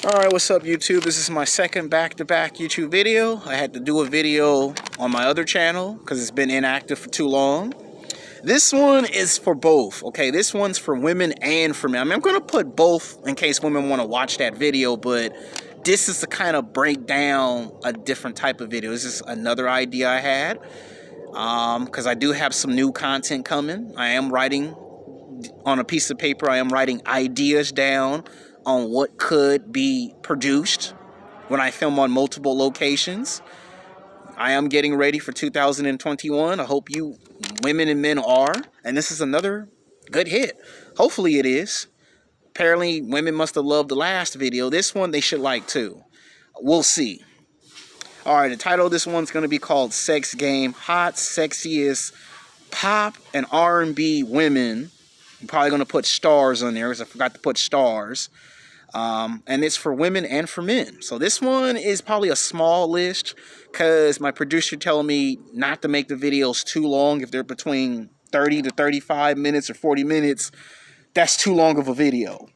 Alright, what's up YouTube? This is my second back-to-back YouTube video. I had to do a video on my other channel because it's been inactive for too long. This one is for both, okay? This one's for women and for men. I mean, I'm going to put both in case women want to watch that video, but this is to kind of break down a different type of video. This is another idea I had because I do have some new content coming. I am writing on a piece of paper. I am writing ideas down on what could be produced when I film on multiple locations. I am getting ready for 2021. I hope you women and men are. And this is another good hit. Hopefully it is. Apparently women must have loved the last video. This one they should like too. We'll see. Alright, the title of this one's going to be called Sex Game. Hot, Sexiest Pop and R&B Women. I'm probably going to put stars on there because I forgot to put stars. And it's for women and for men. So this one is probably a small list because my producer telling me not to make the videos too long. If they're between 30 to 35 minutes or 40 minutes, that's too long of a video.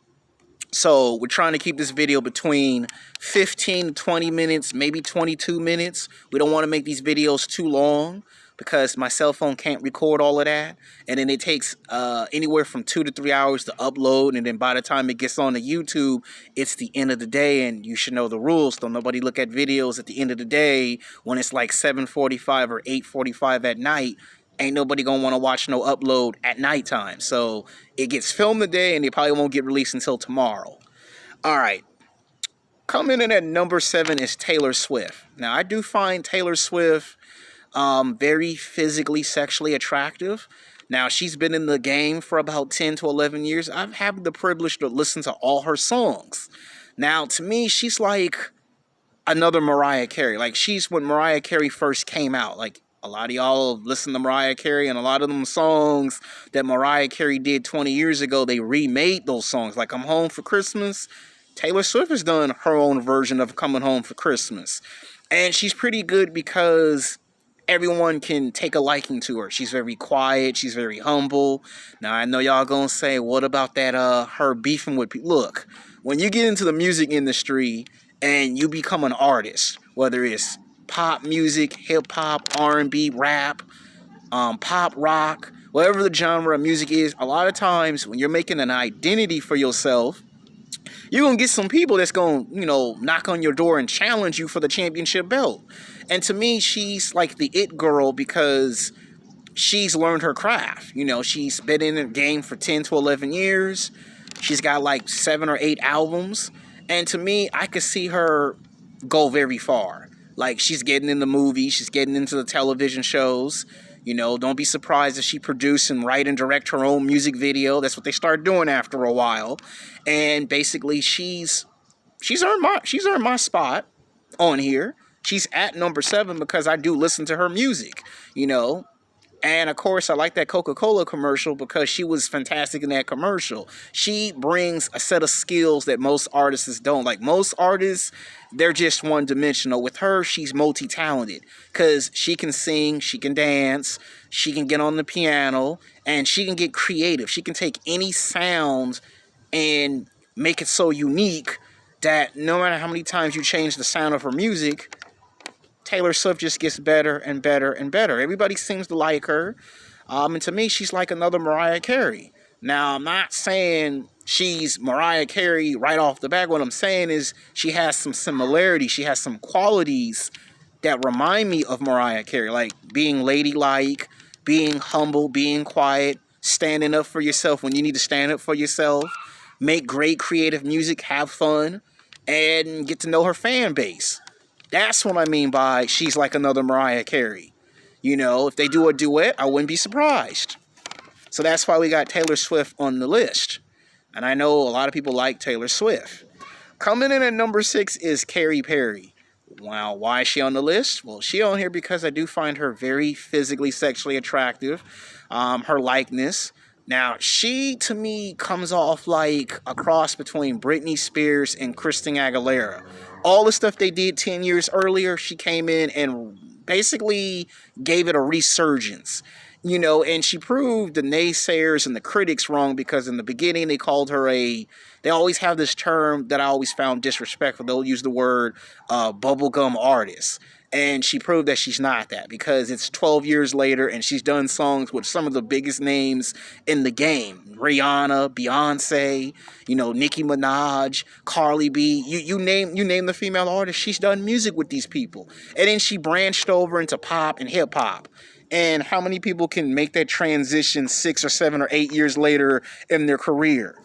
So we're trying to keep this video between 15 to 20 minutes, maybe 22 minutes. We don't want to make these videos too long because my cell phone can't record all of that. And then it takes anywhere from 2 to 3 hours to upload. And then by the time it gets on to YouTube, it's the end of the day. And you should know the rules. Don't nobody look at videos at the end of the day when it's like 7:45 or 8:45 at night. Ain't nobody gonna want to watch no upload at nighttime. So it gets filmed today and it probably won't get released until tomorrow. All right. Coming in at number 7 is Taylor Swift. Now, I do find Taylor Swift very physically, sexually attractive. Now, she's been in the game for about 10 to 11 years. I've had the privilege to listen to all her songs. Now, to me, she's like another Mariah Carey. Like, she's when Mariah Carey first came out. Like, a lot of y'all have listened to Mariah Carey, and a lot of them songs that Mariah Carey did 20 years ago, they remade those songs. Like, I'm Home for Christmas. Taylor Swift has done her own version of Coming Home for Christmas. And she's pretty good because everyone can take a liking to her. She's very quiet. She's very humble. Now, I know y'all gonna say, what about that, her beefing with people? Look, when you get into the music industry and you become an artist, whether it's pop music, hip-hop, R&B, rap, pop rock, whatever the genre of music is, a lot of times when you're making an identity for yourself, you're going to get some people that's going to, knock on your door and challenge you for the championship belt. And to me, she's like the it girl because she's learned her craft. She's been in the game for 10 to 11 years. She's got like 7 or 8 albums. And to me, I could see her go very far. Like, she's getting in the movies. She's getting into the television shows. Don't be surprised if she produce and write and direct her own music video. That's what they start doing after a while. And basically, she's earned my spot on here. She's at number 7 because I do listen to her music, And, of course, I like that Coca-Cola commercial because she was fantastic in that commercial. She brings a set of skills that most artists don't. Like, most artists, they're just one-dimensional. With her, she's multi-talented because she can sing, she can dance, she can get on the piano, and she can get creative. She can take any sound and make it so unique that no matter how many times you change the sound of her music, Taylor Swift just gets better and better and better. Everybody seems to like her. And to me, she's like another Mariah Carey. Now, I'm not saying she's Mariah Carey right off the bat. What I'm saying is she has some similarities. She has some qualities that remind me of Mariah Carey. Like being ladylike, being humble, being quiet, standing up for yourself when you need to stand up for yourself, make great creative music, have fun, and get to know her fan base. That's what I mean by she's like another Mariah Carey. If they do a duet, I wouldn't be surprised. So that's why we got Taylor Swift on the list. And I know a lot of people like Taylor Swift. Coming in at number 6 is Katy Perry. Wow, why is she on the list? Well, she's on here because I do find her very physically, sexually attractive. Her likeness. Now, she, to me, comes off like a cross between Britney Spears and Christina Aguilera. All the stuff they did 10 years earlier, she came in and basically gave it a resurgence. And she proved the naysayers and the critics wrong because in the beginning they called her they always have this term that I always found disrespectful. They'll use the word bubblegum artist. And she proved that she's not that because it's 12 years later and she's done songs with some of the biggest names in the game. Rihanna, Beyonce, Nicki Minaj, Cardi B. You name the female artist, she's done music with these people. And then she branched over into pop and hip hop. And how many people can make that transition 6 or 7 or 8 years later in their career?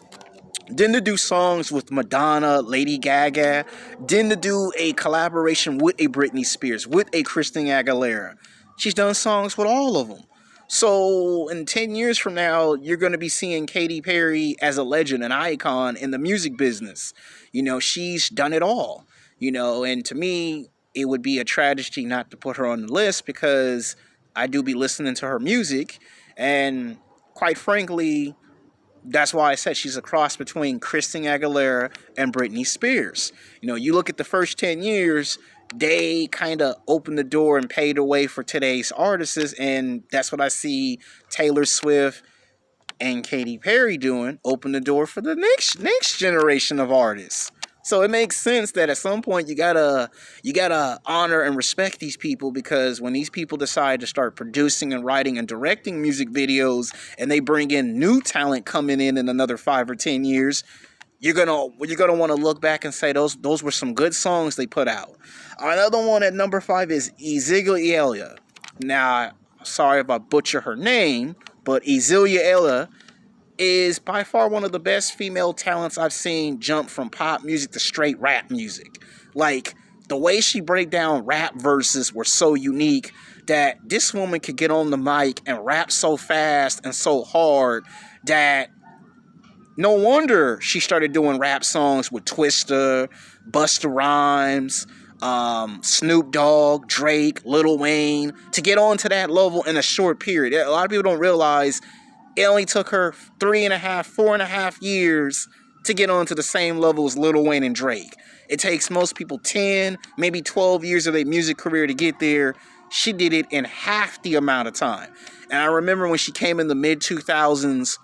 Then to do songs with Madonna, Lady Gaga. Then to do a collaboration with a Britney Spears, with a Christina Aguilera. She's done songs with all of them. So in 10 years from now, you're going to be seeing Katy Perry as a legend, an icon in the music business. She's done it all. And to me, it would be a tragedy not to put her on the list because I do be listening to her music. And quite frankly, that's why I said she's a cross between Christina Aguilera and Britney Spears. You look at the first 10 years, they kind of opened the door and paved the way for today's artists. And that's what I see Taylor Swift and Katy Perry doing, open the door for the next generation of artists. So it makes sense that at some point you gotta honor and respect these people, because when these people decide to start producing and writing and directing music videos and they bring in new talent coming in another 5 or 10 years, you're gonna want to look back and say those were some good songs they put out. Another one at number 5 is Azalea. Now, sorry if I butcher her name, but Azalea is by far one of the best female talents I've seen jump from pop music to straight rap music. Like, the way she break down rap verses were so unique that this woman could get on the mic and rap so fast and so hard that no wonder she started doing rap songs with Twista, Busta Rhymes, Snoop Dogg, Drake, Lil Wayne, to get onto that level in a short period. A lot of people don't realize it only took her 4.5 years to get onto the same level as Lil Wayne and Drake. It takes most people 10, maybe 12 years of their music career to get there. She did it in half the amount of time. And I remember when she came in the mid-2000s,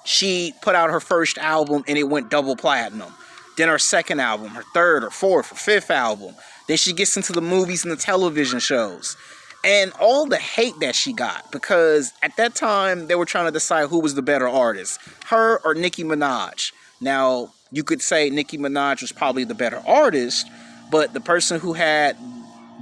she put out her first album and it went double platinum. Then her second album, her third or fourth or fifth album. Then she gets into the movies and the television shows. And all the hate that she got, because at that time, they were trying to decide who was the better artist, her or Nicki Minaj. Now, you could say Nicki Minaj was probably the better artist, but the person who had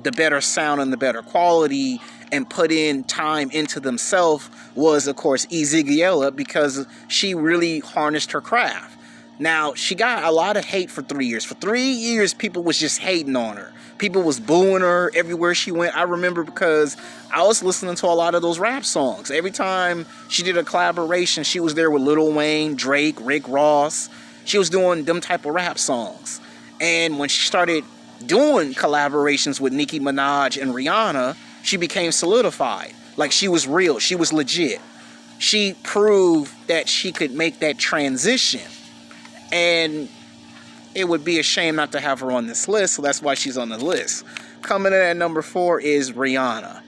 the better sound and the better quality and put in time into themselves was, of course, Azalea, because she really harnessed her craft. Now, she got a lot of hate for 3 years. For 3 years, people was just hating on her. People was booing her everywhere she went. I remember because I was listening to a lot of those rap songs. Every time she did a collaboration, she was there with Lil Wayne, Drake, Rick Ross. She was doing them type of rap songs. And when she started doing collaborations with Nicki Minaj and Rihanna, she became solidified. Like, she was real. She was legit. She proved that she could make that transition. And it would be a shame not to have her on this list, so that's why she's on the list. Coming in at number 4 is Rihanna.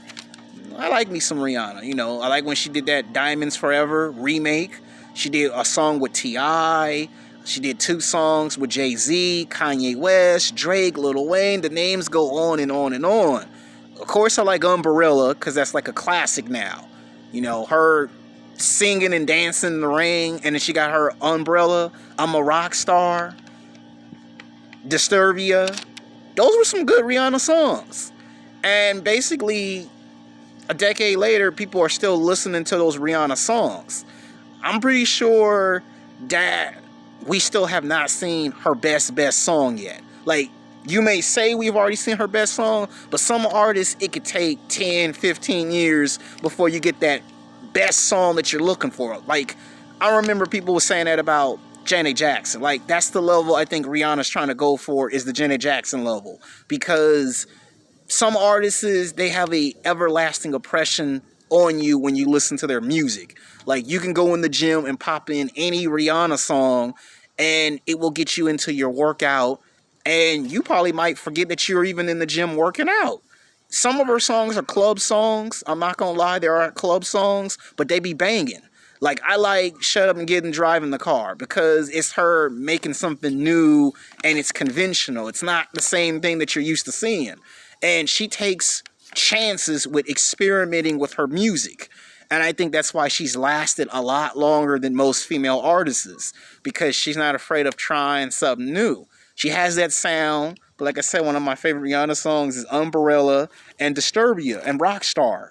I like me some Rihanna. I like when she did that Diamonds Forever remake. She did a song with T.I. She did 2 songs with Jay-Z, Kanye West, Drake, Lil Wayne. The names go on and on and on. Of course, I like Umbrella, because that's like a classic now. Her singing and dancing in the ring, and then she got her Umbrella, I'm a Rock Star, Disturbia. Those were some good Rihanna songs. And basically, a decade later, people are still listening to those Rihanna songs. I'm pretty sure that we still have not seen her best song yet. Like, you may say we've already seen her best song, but some artists, it could take 10, 15 years before you get that best song that you're looking for. Like, I remember people were saying that about Janet Jackson. Like, that's the level I think Rihanna's trying to go for, is the Janet Jackson level. Because some artists, they have a everlasting impression on you when you listen to their music. Like, you can go in the gym and pop in any Rihanna song and it will get you into your workout, and you probably might forget that you're even in the gym working out. some of her songs are club songs. I'm not gonna lie, there are club songs, but they be banging. Like, I like Shut Up and Get and Drive in the Car because it's her making something new and it's conventional. It's not the same thing that you're used to seeing. And she takes chances with experimenting with her music. And I think that's why she's lasted a lot longer than most female artists, because she's not afraid of trying something new. She has that sound, but like I said, one of my favorite Rihanna songs is Umbrella and Disturbia and Rockstar.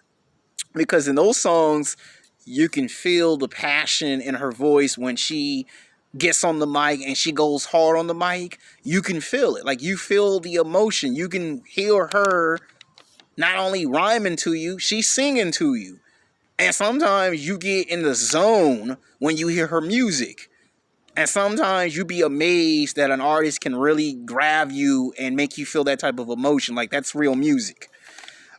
Because in those songs, you can feel the passion in her voice when she gets on the mic and she goes hard on the mic. You can feel it. Like, you feel the emotion. You can hear her not only rhyming to you, she's singing to you. And sometimes you get in the zone when you hear her music. And sometimes you be amazed that an artist can really grab you and make you feel that type of emotion. Like, that's real music.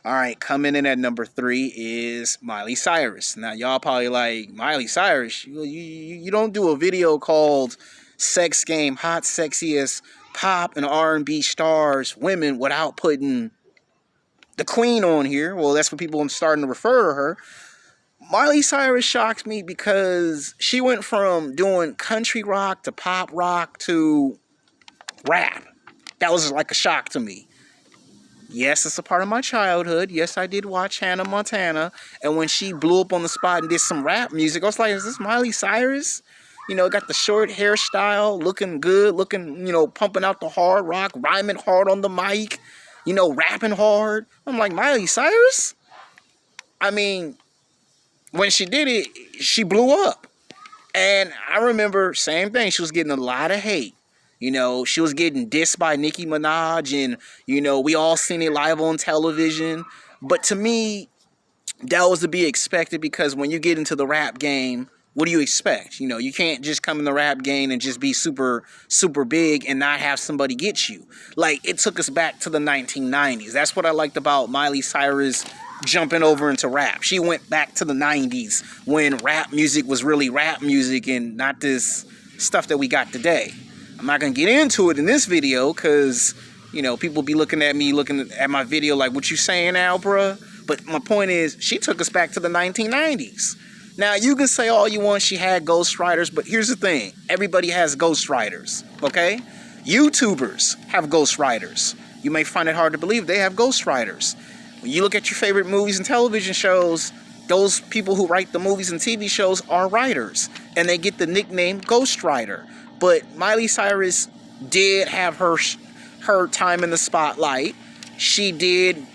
All right, coming in at number 3 is Miley Cyrus. Now, y'all probably like, Miley Cyrus? You don't do a video called Sex Game, Hot, Sexiest, Pop, and R&B Stars, Women, without putting the Queen on here. Well, that's what people are starting to refer to her. Miley Cyrus shocked me because she went from doing country rock to pop rock to rap. That was like a shock to me. Yes, it's a part of my childhood. Yes, I did watch Hannah Montana. And when she blew up on the spot and did some rap music, I was like, is this Miley Cyrus? You know, got the short hairstyle, looking good, looking, pumping out the hard rock, rhyming hard on the mic, rapping hard. I'm like, Miley Cyrus? I mean, when she did it, she blew up. And I remember, same thing, she was getting a lot of hate. She was getting dissed by Nicki Minaj, and, we all seen it live on television. But to me, that was to be expected, because when you get into the rap game, what do you expect? You can't just come in the rap game and just be super, super big and not have somebody get you. Like, it took us back to the 1990s. That's what I liked about Miley Cyrus jumping over into rap. She went back to the 90s when rap music was really rap music and not this stuff that we got today. I'm not going to get into it in this video because, people be looking at my video like, what you saying now, bruh? But my point is, she took us back to the 1990s. Now, you can say all you want, she had ghostwriters, but here's the thing. Everybody has ghostwriters, okay? YouTubers have ghostwriters. You may find it hard to believe they have ghostwriters. When you look at your favorite movies and television shows, those people who write the movies and TV shows are writers, and they get the nickname ghostwriter. But Miley Cyrus did have her time in the spotlight. She did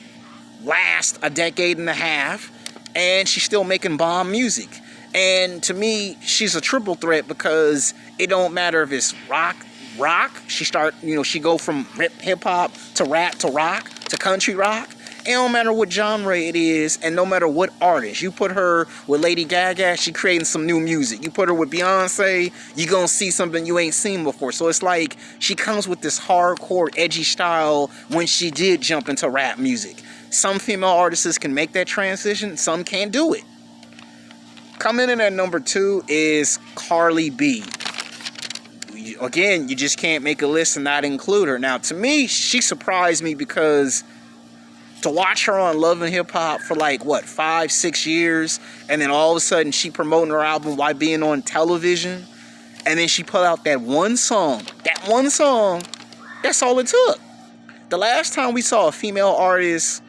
last a decade and a half, and she's still making bomb music. And to me, she's a triple threat, because it don't matter if it's rock. She go from hip hop to rap to rock to country rock. It don't matter what genre it is, and no matter what artist. You put her with Lady Gaga, she creating some new music. You put her with Beyonce, you gonna see something you ain't seen before. So it's like she comes with this hardcore, edgy style when she did jump into rap music. Some female artists can make that transition, some can't do it. Coming in at number 2 is Cardi B. Again, you just can't make a list and not include her. Now, to me, she surprised me, because to watch her on Love and Hip Hop for 5-6 years, and then all of a sudden she promoting her album while being on television, and then she put out that one song, that's all it took. The last time we saw a female artist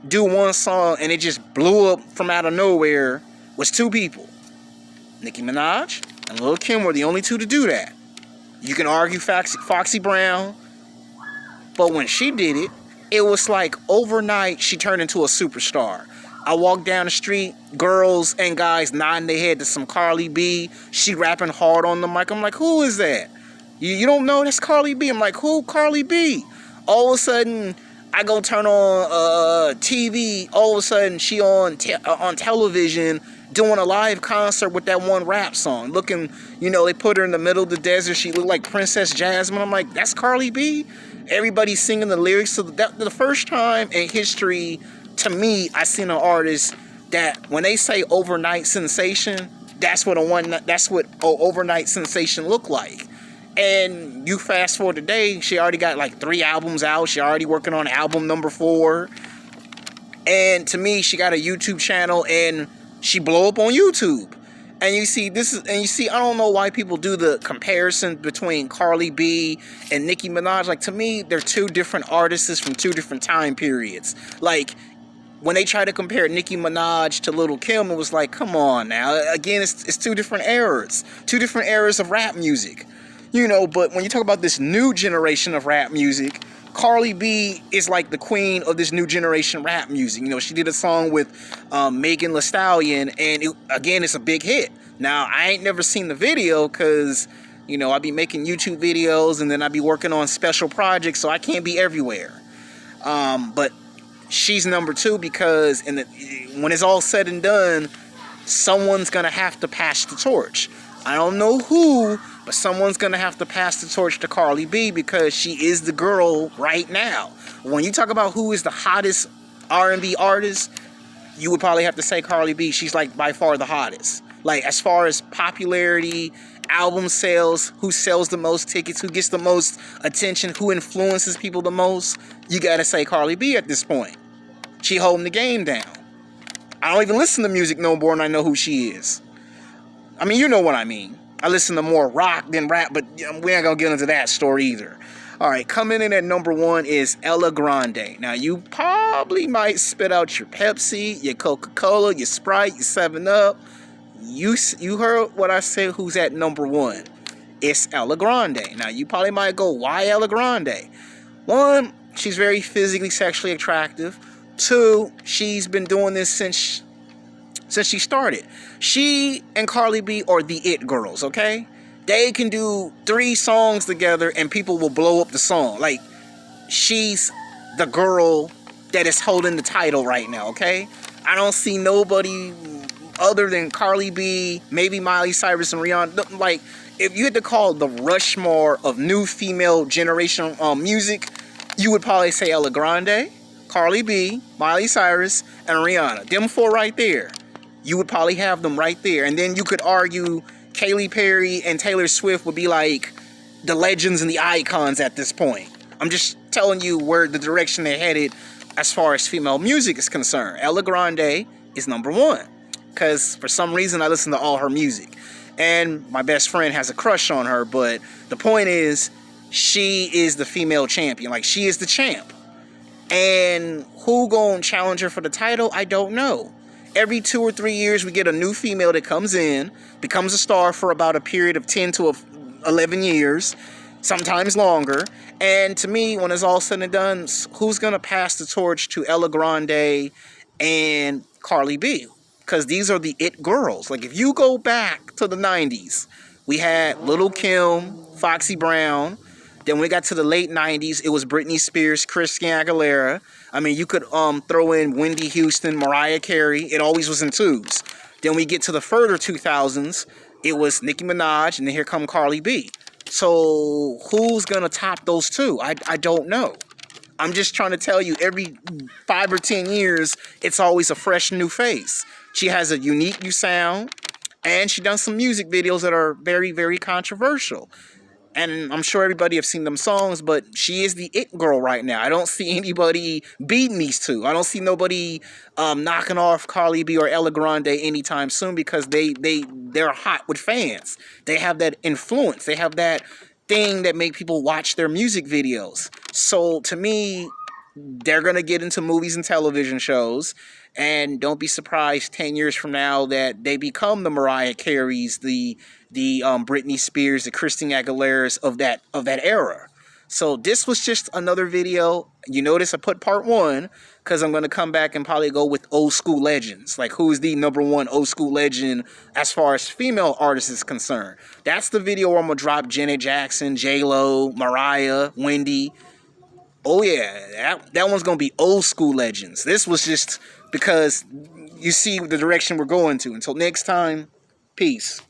do one song and it just blew up from out of nowhere was 2 people. Nicki Minaj and Lil' Kim were the only 2 to do that. You can argue Foxy Brown, but when she did it, it was like overnight she turned into a superstar. I walked down the street, girls and guys nodding their head to some Cardi B. She rapping hard on the mic. I'm like, who is that? You don't know? That's Cardi B. I'm like, who? Cardi B. All of a sudden, I go turn on TV. All of a sudden, she on television doing a live concert with that one rap song. Looking, they put her in the middle of the desert. She looked like Princess Jasmine. I'm like, that's Cardi B? Everybody's singing the lyrics. So the first time in history, to me, I seen an artist that when they say overnight sensation, that's what overnight sensation look like. And you fast forward today, she already got 3 albums out. She already working on album number 4. And to me, she got a YouTube channel and she blow up on YouTube. And you see, I don't know why people do the comparison between Cardi B and Nicki Minaj. Like, to me, they're two different artists from two different time periods. Like, when they try to compare Nicki Minaj to Lil' Kim, it was like, come on now. Again, it's two different eras of rap music. But when you talk about this new generation of rap music, Cardi B is like the queen of this new generation rap music. She did a song with Megan Thee Stallion, and it's a big hit. Now, I ain't never seen the video because, I be making YouTube videos and then I be working on special projects, so I can't be everywhere. But she's number 2 because when it's all said and done, someone's going to have to pass the torch. I don't know who, but someone's going to have to pass the torch to Cardi B because she is the girl right now. When you talk about who is the hottest R&B artist, you would probably have to say Cardi B. She's like by far the hottest. Like, as far as popularity, album sales, who sells the most tickets, who gets the most attention, who influences people the most, you got to say Cardi B at this point. She holding the game down. I don't even listen to music no more and I know who she is. I mean, you know what I mean. I listen to more rock than rap, but we ain't gonna get into that story either. All right, coming in at number 1 is Ella Grande. Now, you probably might spit out your Pepsi, your Coca-Cola, your Sprite, your 7-Up. You heard what I said, who's at number 1. It's Ella Grande. Now, you probably might go, why Ella Grande? 1, she's very physically, sexually attractive. 2, she's been doing this since she started. She and Cardi B are the it girls, okay? They can do 3 songs together and people will blow up the song. Like, she's the girl that is holding the title right now, okay? I don't see nobody other than Cardi B, maybe Miley, Cyrus, and Rihanna. Like, if you had to call the Rushmore of new female generation music, you would probably say Ella Grande, Cardi B, Miley Cyrus, and Rihanna. Them 4 right there. You would probably have them right there. And then you could argue Katy Perry and Taylor Swift would be like the legends and the icons at this point. I'm just telling you where the direction they're headed as far as female music is concerned. Ella Grande is number 1 because for some reason I listen to all her music. And my best friend has a crush on her, but the point is she is the female champion. Like, she is the champ. And who gonna challenge her for the title? I don't know. Every 2 or 3 years, we get a new female that comes in, becomes a star for about a period of 10 to 11 years, sometimes longer. And to me, when it's all said and done, who's going to pass the torch to Ella Grande and Cardi B? Because these are the it girls. Like, if you go back to the 90s, we had Lil' Kim, Foxy Brown. Then when we got to the late 90s, it was Britney Spears, Christina Aguilera. I mean, you could throw in Whitney Houston, Mariah Carey. It always was in 2s. Then we get to the further 2000s, it was Nicki Minaj, and then here come Cardi B. So who's going to top those 2? I don't know. I'm just trying to tell you, every 5 or 10 years, it's always a fresh new face. She has a unique new sound, and she done some music videos that are very, very controversial. And I'm sure everybody have seen them songs, but she is the it girl right now. I don't see anybody beating these 2. I don't see nobody knocking off Cardi B or Ella Grande anytime soon because they're hot with fans. They have that influence. They have that thing that make people watch their music videos. So to me, they're going to get into movies and television shows. And don't be surprised 10 years from now that they become the Mariah Careys, the Britney Spears, the Christina Aguileras of that era. So this was just another video. You notice I put part 1 because I'm going to come back and probably go with old school legends. Like, who is the number 1 old school legend as far as female artists is concerned? That's the video where I'm going to drop Janet Jackson, J-Lo, Mariah, Wendy. Oh yeah, that one's going to be old school legends. This was just because you see the direction we're going to. Until next time, peace.